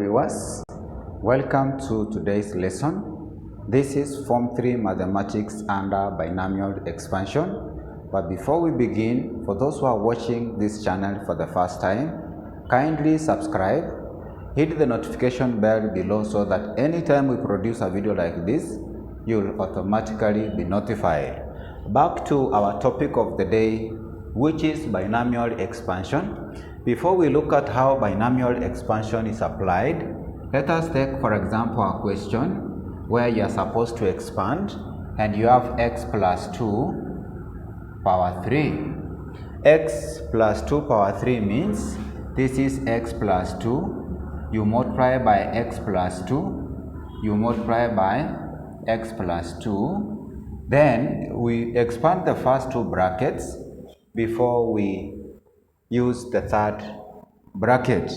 viewers, welcome to today's lesson. This is Form 3 Mathematics under Binomial Expansion. But before we begin, for those who are watching this channel for the first time, kindly subscribe, hit the notification bell below so that anytime we produce a video like this, you'll automatically be notified. Back to our topic of the day, which is binomial expansion. Before we look at how binomial expansion is applied, let us take, for example, a question where you are supposed to expand and you have x plus 2 power 3. X plus 2 power 3 means this is x plus 2. You multiply by x plus 2. You multiply by x plus 2. Then we expand the first two brackets before we use the third bracket.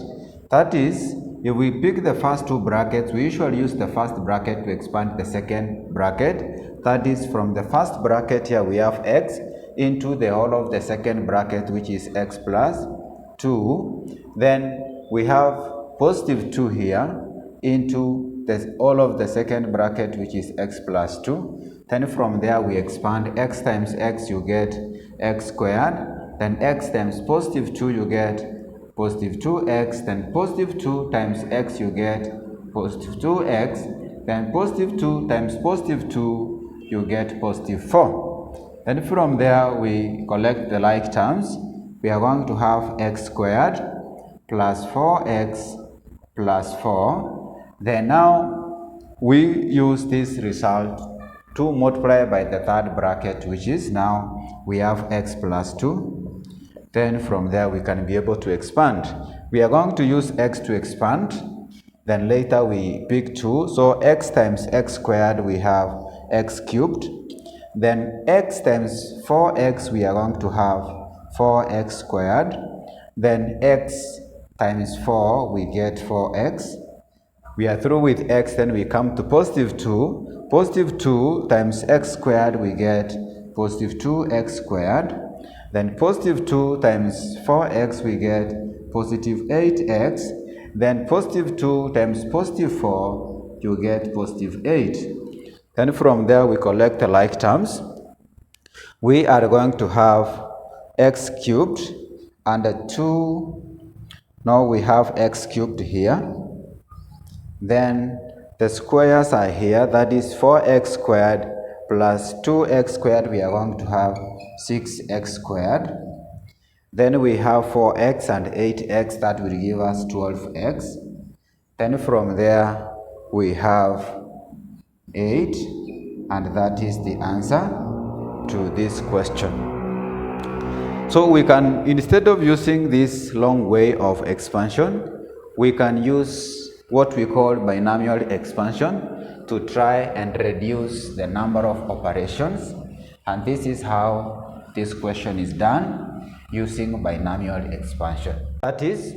That is, if we pick the first two brackets, we usually use the first bracket to expand the second bracket. That is, from the first bracket here we have x into the whole of the second bracket, which is x plus 2. Then we have positive 2 here into all of the second bracket, which is x plus 2. Then from there we expand x times x, you get x squared. Then x times positive 2, you get positive 2x. Then positive 2 times x, you get positive 2x. Then positive 2 times positive 2, you get positive 4. Then from there we collect the like terms. We are going to have x squared plus 4x plus 4. Then now we use this result to multiply by the third bracket, which is now we have x plus 2. Then from there we can be able to expand. We are going to use x to expand. Then later we pick 2. So x times x squared, we have x cubed. Then x times 4x, we are going to have 4x squared. Then x times 4, we get 4x. We are through with x, then we come to positive 2. Positive 2 times x squared, we get positive 2x squared. Then positive 2 times 4x, we get positive 8x. Then positive 2 times positive 4, you get positive 8. Then from there, we collect the like terms. We are going to have x cubed and 2. Now we have x cubed here. Then the squares are here. That is 4x squared plus 2x squared. We are going to have 6x squared. Then we have 4x and 8x, that will give us 12x. Then from there we have 8, and that is the answer to this question. So we can, instead of using this long way of expansion, we can use what we call binomial expansion to try and reduce the number of operations. And this is how this question is done using binomial expansion. That is,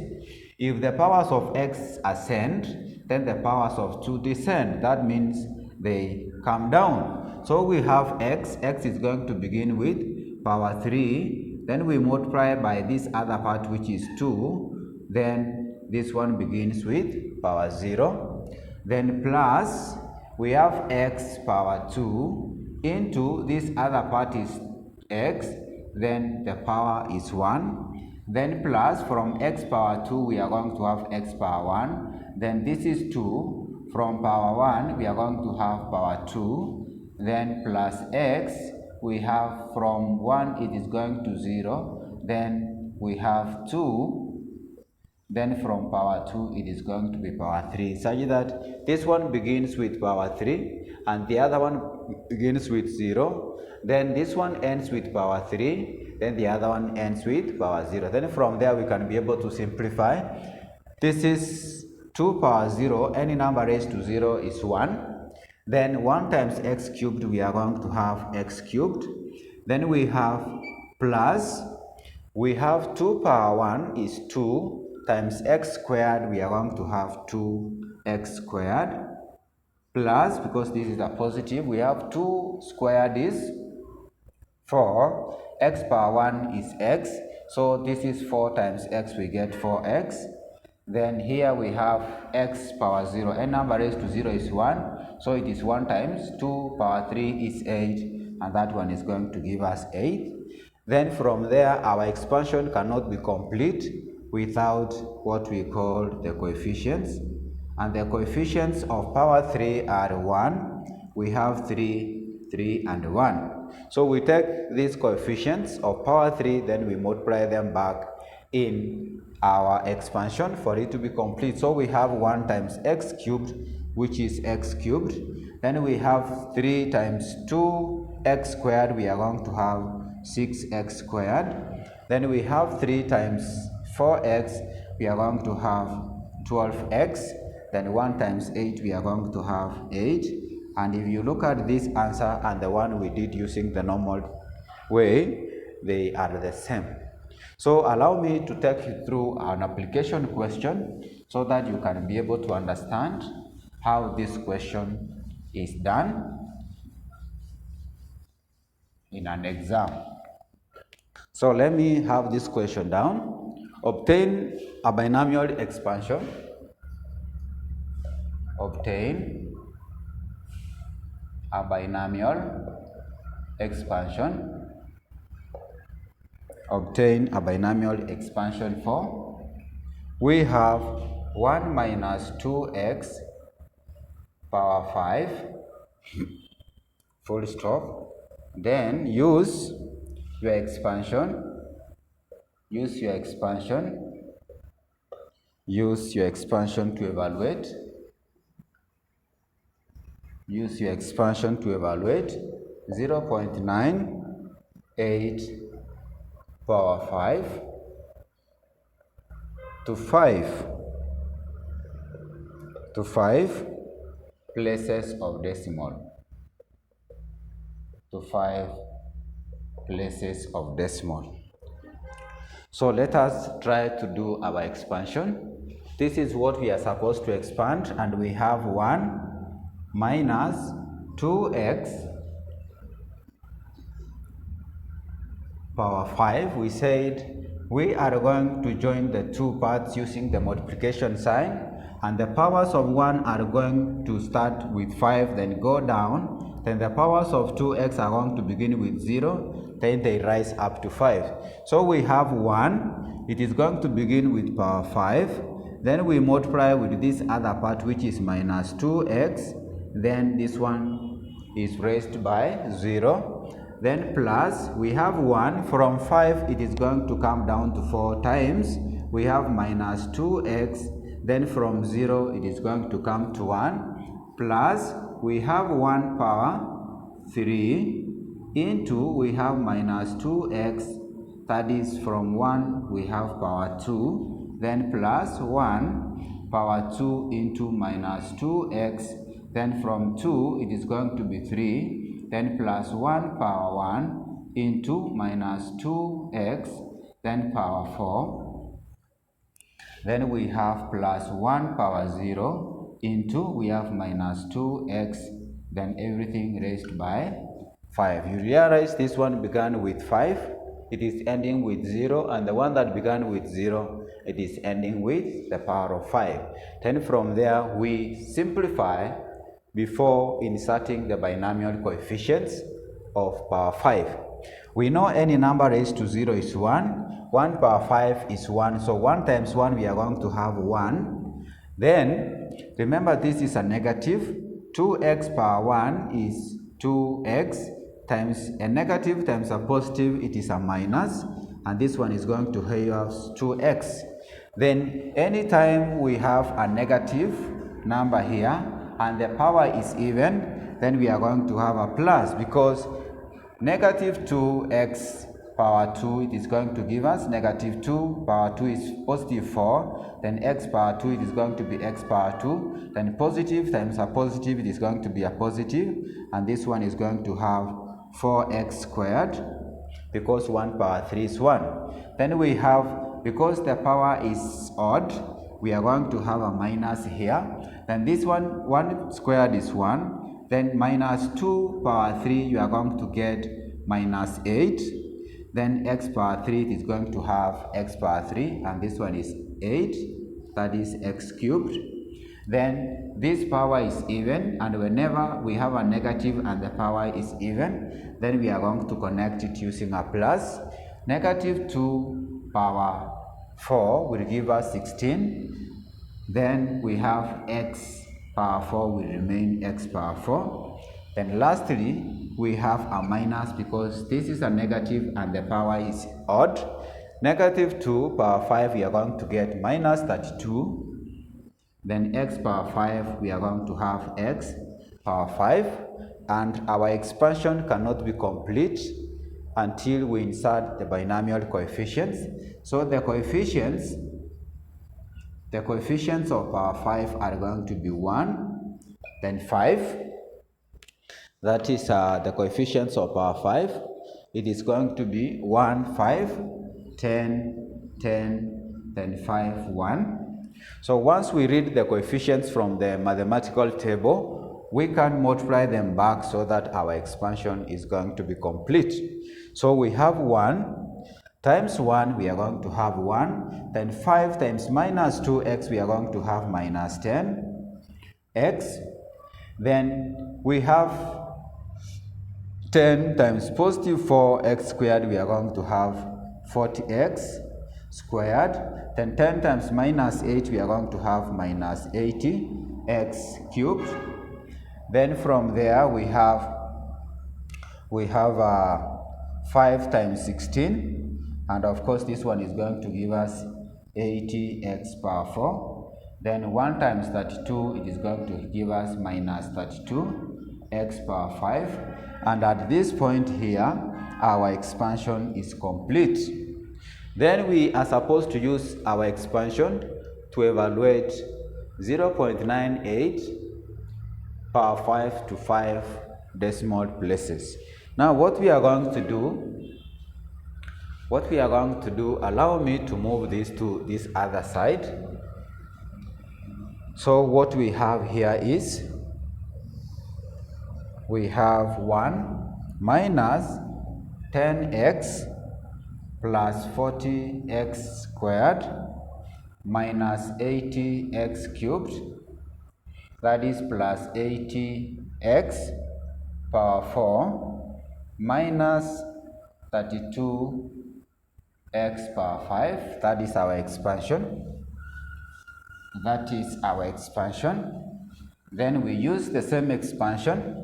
if the powers of x ascend, then the powers of 2 descend. That means they come down. So we have x is going to begin with power 3. Then we multiply by this other part, which is 2. Then this one begins with power 0. Then plus, we have x power 2 into this other part is x, then the power is 1. Then plus, from x power 2, we are going to have x power 1. Then this is 2. From power 1, we are going to have power 2. Then plus x, we have from 1, it is going to 0. Then we have 2. Then from power 2, it is going to be power 3, such that this one begins with power 3 and the other one begins with 0. Then this one ends with power 3, then the other one ends with power 0. Then from there, we can be able to simplify. This is 2 power 0, any number raised to 0 is 1. Then 1 times x cubed, we are going to have x cubed. Then we have plus, we have 2 power 1 is 2 times x squared, we are going to have 2x squared. Plus, because this is a positive, we have 2 squared is 4. X power 1 is x. So this is 4 times x, we get 4x. Then here we have x power 0. N number raised to 0 is 1. So it is 1 times 2 power 3 is 8. And that one is going to give us 8. Then from there, our expansion cannot be complete without what we call the coefficients. And the coefficients of power 3 are 1. We have 3, 3, and 1. So we take these coefficients of power 3, then we multiply them back in our expansion for it to be complete. So we have 1 times x cubed, which is x cubed. Then we have 3 times 2x squared, we are going to have 6x squared. Then we have 3 times 4x, we are going to have 12x. Then 1 times 8, we are going to have 8. And if you look at this answer and the one we did using the normal way, they are the same. So allow me to take you through an application question so that you can be able to understand how this question is done in an exam. So let me have this question down. Obtain a binomial expansion. Obtain a binomial expansion. Obtain a binomial expansion for. We have 1 minus 2x power 5, full stop. Then use your expansion. Use your expansion to evaluate. Use your expansion to evaluate 0.98 power 5 to 5 places of decimal. To 5 places of decimal. So let us try to do our expansion. This is what we are supposed to expand, and we have 1 minus 2x power 5. We said we are going to join the two parts using the multiplication sign, and the powers of 1 are going to start with 5, then go down. Then the powers of 2x are going to begin with 0, then they rise up to 5. So we have 1, it is going to begin with power 5, then we multiply with this other part which is minus 2x, then this one is raised by 0, then plus we have 1, from 5 it is going to come down to 4 times, we have minus 2x, then from 0 it is going to come to 1, plus we have 1 power 3 into we have minus 2x, that is from 1 we have power 2, then plus 1 power 2 into minus 2x, then from 2 it is going to be 3, then plus 1 power 1 into minus 2x, then power 4, then we have plus 1 power 0 into we have minus 2x, then everything raised by 5. You realize this one began with 5, it is ending with 0, and the one that began with 0, it is ending with the power of 5. Then from there we simplify before inserting the binomial coefficients of power 5. We know any number raised to 0 is 1, 1 power 5 is 1, so 1 times 1 we are going to have 1. Then remember this is a negative, 2x power 1 is 2x, times a negative times a positive, it is a minus, and this one is going to give us 2x. Then anytime we have a negative number here and the power is even, then we are going to have a plus, because negative 2x power 2, it is going to give us negative 2 power 2 is positive 4, then x power 2, it is going to be x power 2, then positive times a positive, it is going to be a positive, and this one is going to have 4x squared, because 1 power 3 is 1. Then we have, because the power is odd, we are going to have a minus here, then this one squared is 1, then minus 2 power 3, you are going to get minus 8, then x power 3 is going to have x power 3, and this one is 8, that is x cubed. Then this power is even, and whenever we have a negative and the power is even, then we are going to connect it using a plus. Negative 2 power 4 will give us 16. Then we have x power 4 will remain x power 4. Then lastly, we have a minus because this is a negative and the power is odd. Negative 2 power 5, we are going to get minus 32. Then x power 5, we are going to have x power 5. And our expansion cannot be complete until we insert the binomial coefficients. So the coefficients of power 5 are going to be 1, then 5. That is the coefficients of power 5. It is going to be 1, 5, 10, 10, then 5, 1. So once we read the coefficients from the mathematical table, we can multiply them back so that our expansion is going to be complete. So we have 1 times 1, we are going to have 1. Then 5 times minus 2x, we are going to have minus 10x. Then we have 10 times positive 4x squared, we are going to have 40x squared. Then 10 times minus 8, we are going to have minus 80x cubed. Then from there we have 5 times 16, and of course this one is going to give us 80x power 4. Then 1 times 32, it is going to give us minus 32x power 5. And at this point here, our expansion is complete. Then we are supposed to use our expansion to evaluate 0.98 power 5 to 5 decimal places. Now what we are going to do, allow me to move this to this other side. So what we have here is, we have 1 minus 10x plus 40x squared minus 80x cubed, that is plus 80x power 4 minus 32x power 5. That is our expansion. Then we use the same expansion.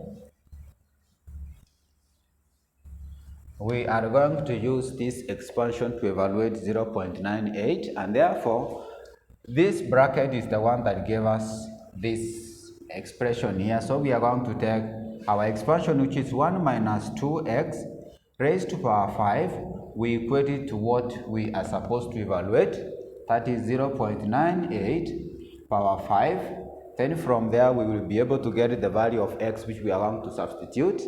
We are going to use this expansion to evaluate 0.98, and therefore this bracket is the one that gave us this expression here. So we are going to take our expansion, which is 1 minus 2x raised to power 5. We equate it to what we are supposed to evaluate, that is 0.98 power 5. Then from there we will be able to get the value of x, which we are going to substitute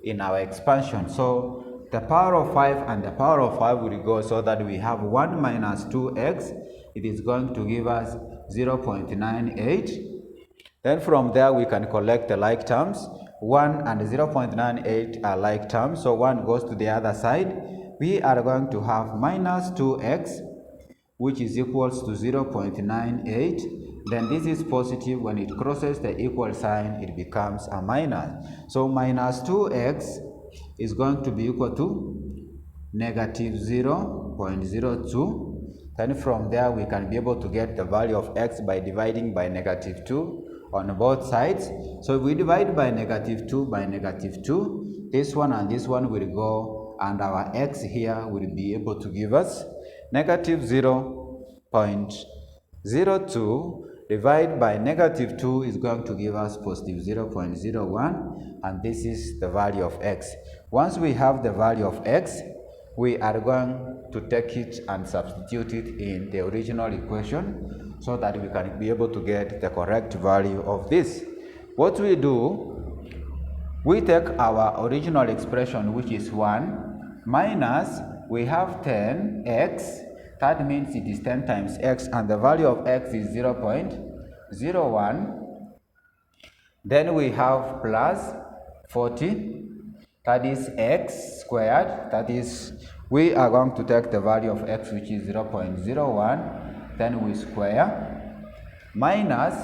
in our expansion. So the power of 5 and the power of 5 will go, so that we have 1 minus 2x. It is going to give us 0.98. Then from there we can collect the like terms. 1 and 0.98 are like terms, so 1 goes to the other side. We are going to have minus 2x, which is equals to 0.98. Then this is positive. When it crosses the equal sign, it becomes a minus. So minus 2x is going to be equal to negative 0.02. Then from there we can be able to get the value of x by dividing by negative 2 on both sides. So if we divide by negative 2 by negative 2, this one and this one will go, and our x here will be able to give us negative 0.02 divided by negative 2 is going to give us positive 0.01, and this is the value of x. Once we have the value of x, we are going to take it and substitute it in the original equation so that we can be able to get the correct value of this. What we do, we take our original expression, which is 1, minus, we have 10x, that means it is 10 times x, and the value of x is 0.01. Then we have plus 40, that is x squared, that is, we are going to take the value of x, which is 0.01, then we square. minus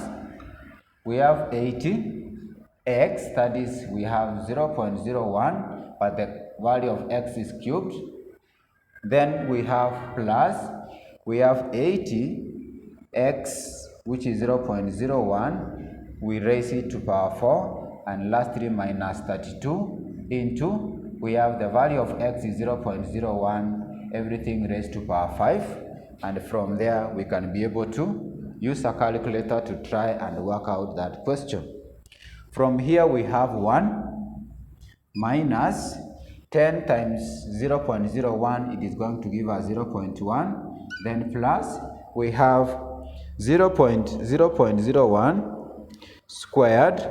we have 80 x, that is we have 0.01, but the value of x is cubed. Then we have plus, we have 80 x, which is 0.01, we raise it to power 4, and lastly minus 32 into, we have the value of x is 0.01, everything raised to power 5, and from there we can be able to use a calculator to try and work out that question. From here we have 1 minus 10 times 0.01, it is going to give us 0.1, then plus we have 0.01 squared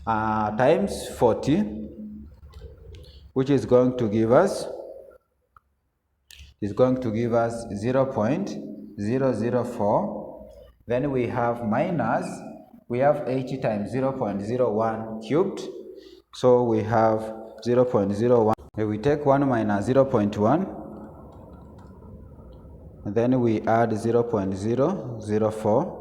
times 40, which is going to give us 0.004. Then we have minus, we have 80 times 0.01 cubed, so we have 0.01. If we take 1 minus 0.1, then we add 0.004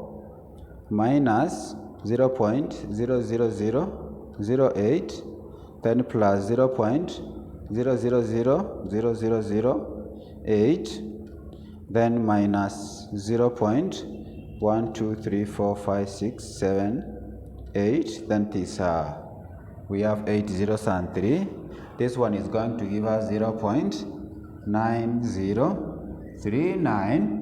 minus 0.0008, then plus 0.000008, then minus 0.1, 2, 3, 4, 5, 6, 7, 8, then this we have 8 zeros and 3. This one is going to give us 0.9039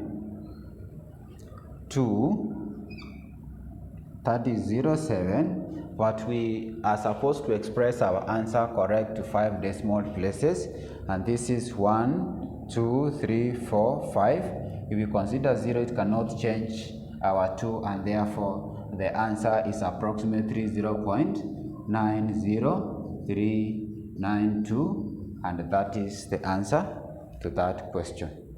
that is 07, but we are supposed to express our answer correct to 5 decimal places, and this is 1, 2, 3, 4, 5. If we consider 0, it cannot change our 2, and therefore the answer is approximately 0.90392, and that is the answer to that question.